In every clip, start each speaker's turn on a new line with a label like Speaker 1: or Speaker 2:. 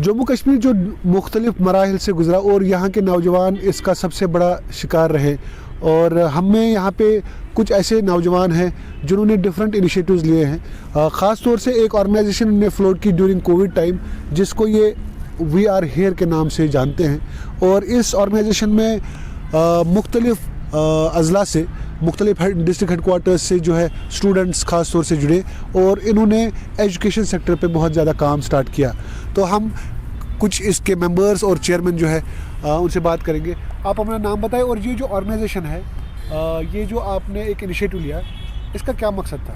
Speaker 1: جموں کشمیر جو مختلف مراحل سے گزرا اور یہاں کے نوجوان اس کا سب سے بڑا شکار رہے, اور ہمیں یہاں پہ کچھ ایسے نوجوان ہیں جنہوں نے ڈفرینٹ انیشیٹوز لیے ہیں. خاص طور سے ایک آرگنائزیشن نے فلوٹ کی ڈیورنگ کووڈ ٹائم, جس کو یہ وی آر ہیئر کے نام سے جانتے ہیں, اور اس آرگنائزیشن میں مختلف اضلاع سے, مختلف ڈسٹرکٹ ہیڈ کوارٹرز سے جو ہے اسٹوڈنٹس خاص طور سے جڑے, اور انہوں نے ایجوکیشن سیکٹر پہ بہت زیادہ کام سٹارٹ کیا. تو ہم کچھ اس کے ممبرز اور چیئرمین جو ہے ان سے بات کریں گے. آپ اپنا نام بتائیں, اور یہ جو آرگنائزیشن ہے, یہ جو آپ نے ایک انیشیٹو لیا, اس کا کیا مقصد تھا؟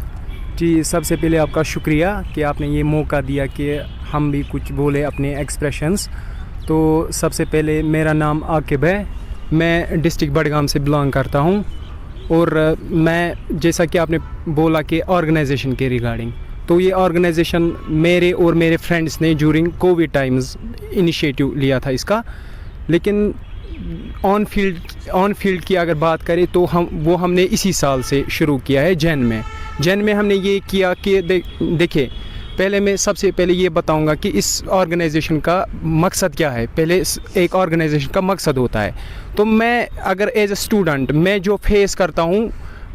Speaker 2: جی, سب سے پہلے آپ کا شکریہ کہ آپ نے یہ موقع دیا کہ ہم بھی کچھ بولے اپنے ایکسپریشنز. تو سب سے پہلے میرا نام عاقب ہے, میں ڈسٹرکٹ بڈگام سے بلانگ کرتا ہوں, اور میں جیسا کہ آپ نے بولا کہ آرگنائزیشن کے ریگارڈنگ, تو یہ آرگنائزیشن میرے اور میرے فرینڈس نے جورنگ کووڈ ٹائمز انیشیٹو لیا تھا اس کا. لیکن آن فیلڈ کی اگر بات کریں تو ہم نے اسی سال سے شروع کیا ہے. جین میں ہم نے یہ کیا کہ دیکھیں, پہلے میں سب سے پہلے یہ بتاؤں گا کہ اس آرگنائزیشن کا مقصد کیا ہے. پہلے ایک آرگنائزیشن کا مقصد ہوتا ہے, تو میں اگر ایز اے اسٹوڈنٹ میں جو فیس کرتا ہوں,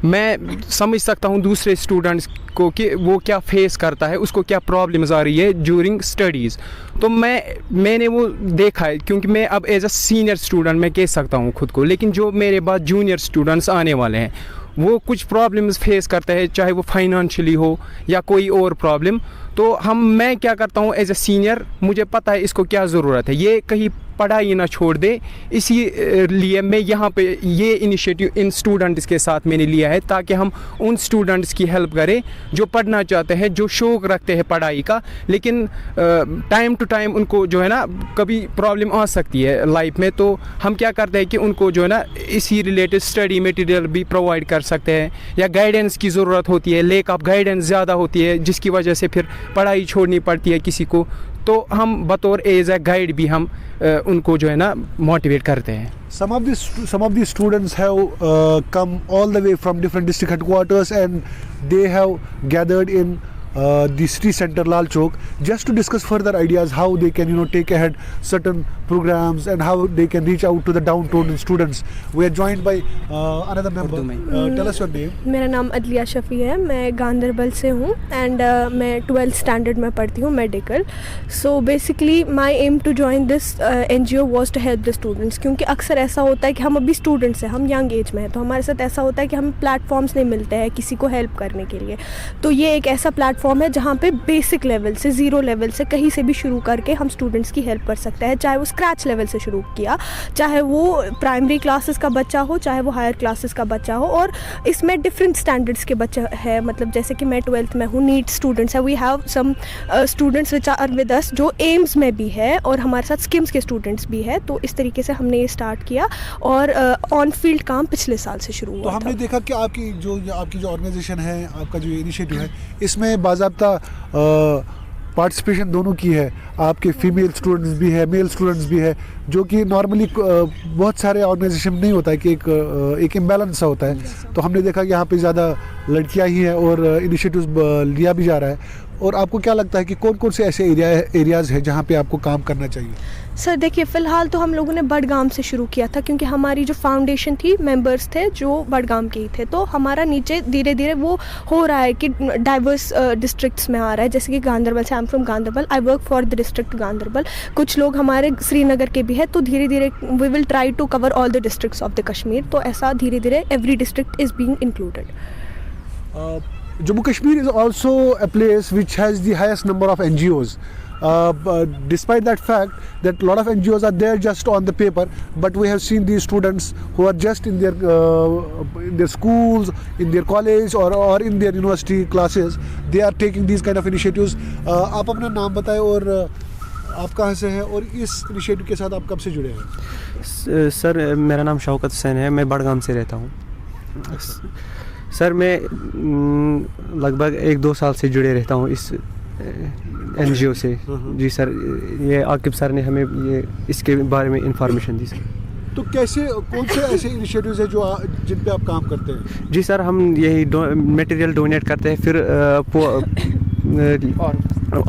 Speaker 2: میں سمجھ سکتا ہوں دوسرے اسٹوڈنٹس کو کہ وہ کیا فیس کرتا ہے, اس کو کیا پرابلمز آ رہی ہے جورنگ اسٹڈیز. تو میں نے وہ دیکھا ہے, کیونکہ میں اب ایز اے سینئر اسٹوڈنٹ میں کہہ سکتا ہوں خود کو, لیکن جو میرے بعد جونیئر اسٹوڈنٹس آنے والے ہیں وہ کچھ پرابلمز فیس کرتے ہیں, چاہے وہ فائنانشلی ہو یا کوئی اور پرابلم. تو میں کیا کرتا ہوں ایز اے سینئر, مجھے پتہ ہے اس کو کیا ضرورت ہے, یہ کہیں پڑھائی نہ چھوڑ دے, اسی لیے میں یہاں پہ یہ انیشیٹو ان اسٹوڈنٹس کے ساتھ میں نے لیا ہے, تاکہ ہم ان اسٹوڈنٹس کی ہیلپ کریں جو پڑھنا چاہتے ہیں, جو شوق رکھتے ہیں پڑھائی کا, لیکن ٹائم ٹو ٹائم ان کو جو ہے نا کبھی پرابلم آ سکتی ہے لائف میں. تو ہم کیا کرتے ہیں کہ ان کو جو ہے نا اسی ریلیٹڈ اسٹڈی میٹیریل بھی پرووائڈ کر سکتے ہیں, یا گائیڈنس کی ضرورت ہوتی ہے, لیک آف گائیڈنس زیادہ ہوتی ہے, جس کی وجہ سے پھر پڑھائی چھوڑنی پڑتی ہے کسی کو. تو ہم بطور ایز اے گائیڈ بھی ہم ان کو جو ہے نا موٹیویٹ کرتے ہیں.
Speaker 1: Some of the students have come all the way from different district headquarters, and they have gathered in the city center Lal Chowk just to discuss further ideas how they can take ahead certain programs and how they can reach out to the downtrodden students. We are joined by another member. Tell us your name.
Speaker 3: میرا نام عدلیہ شفیع ہے, میں گاندربل سے ہوں, and میں 12th standard میں پڑھتی ہوں medical. So basically my aim to join this NGO was to help the students, کیونکہ اکثر ایسا ہوتا ہے کہ ہم ابھی اسٹوڈنٹس ہیں, ہم ینگ ایج میں ہیں, تو ہمارے ساتھ ایسا ہوتا ہے کہ ہم پلیٹفارمس نہیں ملتے ہیں کسی کو ہیلپ کرنے کے لیے. تو یہ ایک ایسا پلیٹفارم ہے جہاں پہ بیسک لیول سے, زیرو لیول سے, کہیں سے بھی شروع کر کے ہم اسٹوڈنٹس کی ہیلپ کر سکتے ہیں, چاہے وہ اسکریچ لیول سے شروع کیا, چاہے وہ پرائمری کلاسز کا بچہ ہو, چاہے وہ ہائر کلاسز کا بچہ ہو. اور اس میں ڈفرینٹ اسٹینڈرڈس کے بچے ہے, مطلب جیسے کہ میں 12th میں ہوں, نیٹ اسٹوڈنٹس ہے, we have some students which are with us جو ایمز میں بھی ہے, اور ہمارے ساتھ اسکمس کے اسٹوڈنٹس بھی ہے. تو اس طریقے سے ہم نے یہ اسٹارٹ کیا, اور آن فیلڈ کام پچھلے سال سے شروع ہوا.
Speaker 1: تو ہم نے دیکھا کہ آپ کی جو آرگنائزیشن ہے, آپ کا جو انیشیٹو ہے, اس میں باضابطہ پارٹیسپیشن دونوں کی ہے. آپ کے فیمیل اسٹوڈنٹس بھی ہے, میل اسٹوڈنٹس بھی ہے, جو کہ نارملی بہت سارے آرگنائزیشن میں نہیں ہوتا ہے کہ ایک امبیلنس سا ہوتا ہے. تو ہم نے دیکھا کہ یہاں پہ زیادہ لڑکیاں ہی ہیں اور انیشیٹوز لیا بھی جا رہا ہے. اور آپ کو کیا لگتا ہے کہ کون کون سے ایسے ایریاز ہیں جہاں پہ آپ کو کام کرنا چاہیے؟
Speaker 3: سر دیکھیے, فی الحال تو ہم لوگوں نے بڈگام سے شروع کیا تھا, کیونکہ ہماری جو فاؤنڈیشن تھی, ممبرس تھے جو بڈگام کے ہی تھے. تو ہمارا نیچے دھیرے دھیرے وہ ہو رہا ہے کہ ڈائیورس ڈسٹرکٹس میں آ رہا ہے, جیسے کہ گاندربل سے, I am from Ganderbal, I work for the district Ganderbal. کچھ لوگ ہمارے سری نگر کے بھی ہے, تو دھیرے دھیرے we will try to cover all the districts of the Kashmir. تو ایسا دھیرے دھیرے every district is being included.
Speaker 1: Jammu Kashmir is also a place which has the highest number of NGOs. Despite that fact that a lot of NGOs are there just on the paper, but we have seen these students who are just in their schools, in their college or in their university classes, they are taking these kind of initiatives. آپ اپنا نام بتائیں اور آپ کہاں سے ہیں اور اس انیشیٹو کے ساتھ آپ کب سے جڑے ہیں؟
Speaker 2: سر میرا نام شوکت حسین ہے, میں بڈگام سے رہتا ہوں. سر میں لگ بھگ 1-2 سال سے جڑے رہتا ہوں اس این جی او سے. جی سر, یہ عاقب سر نے ہمیں یہ اس کے بارے میں انفارمیشن دی سر.
Speaker 1: تو کون سے ایسے انیشیٹوز ہیں جن پہ آپ کام کرتے ہیں؟
Speaker 2: جی سر, ہم یہی میٹیریل ڈونیٹ کرتے ہیں, پھر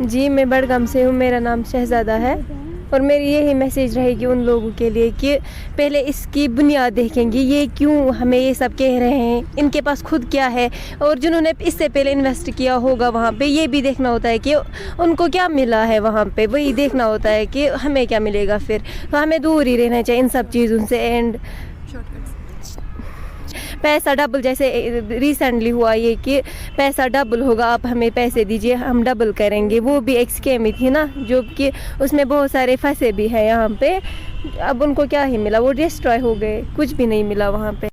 Speaker 4: جی میں بڑگام سے ہوں, میرا نام شہزادہ ہے, اور میری یہی میسیج رہے گی ان لوگوں کے لیے کہ پہلے اس کی بنیاد دیکھیں گے, یہ کیوں ہمیں یہ سب کہہ رہے ہیں, ان کے پاس خود کیا ہے, اور جنہوں نے اس سے پہلے انویسٹ کیا ہوگا وہاں پہ یہ بھی دیکھنا ہوتا ہے کہ ان کو کیا ملا ہے وہاں پہ, وہی دیکھنا ہوتا ہے کہ ہمیں کیا ملے گا. پھر تو ہمیں دور ہی رہنا چاہیے ان سب چیزوں سے. اینڈ پیسہ ڈبل, جیسے ریسنٹلی ہوا یہ کہ پیسہ ڈبل ہوگا, آپ ہمیں پیسے دیجئے ہم ڈبل کریں گے, وہ بھی ایک اسکیم ہی تھی نا, جو کہ اس میں بہت سارے پھنسے بھی ہیں یہاں پہ. اب ان کو کیا ہی ملا, وہ ڈسٹرائے ہو گئے, کچھ بھی نہیں ملا وہاں پہ.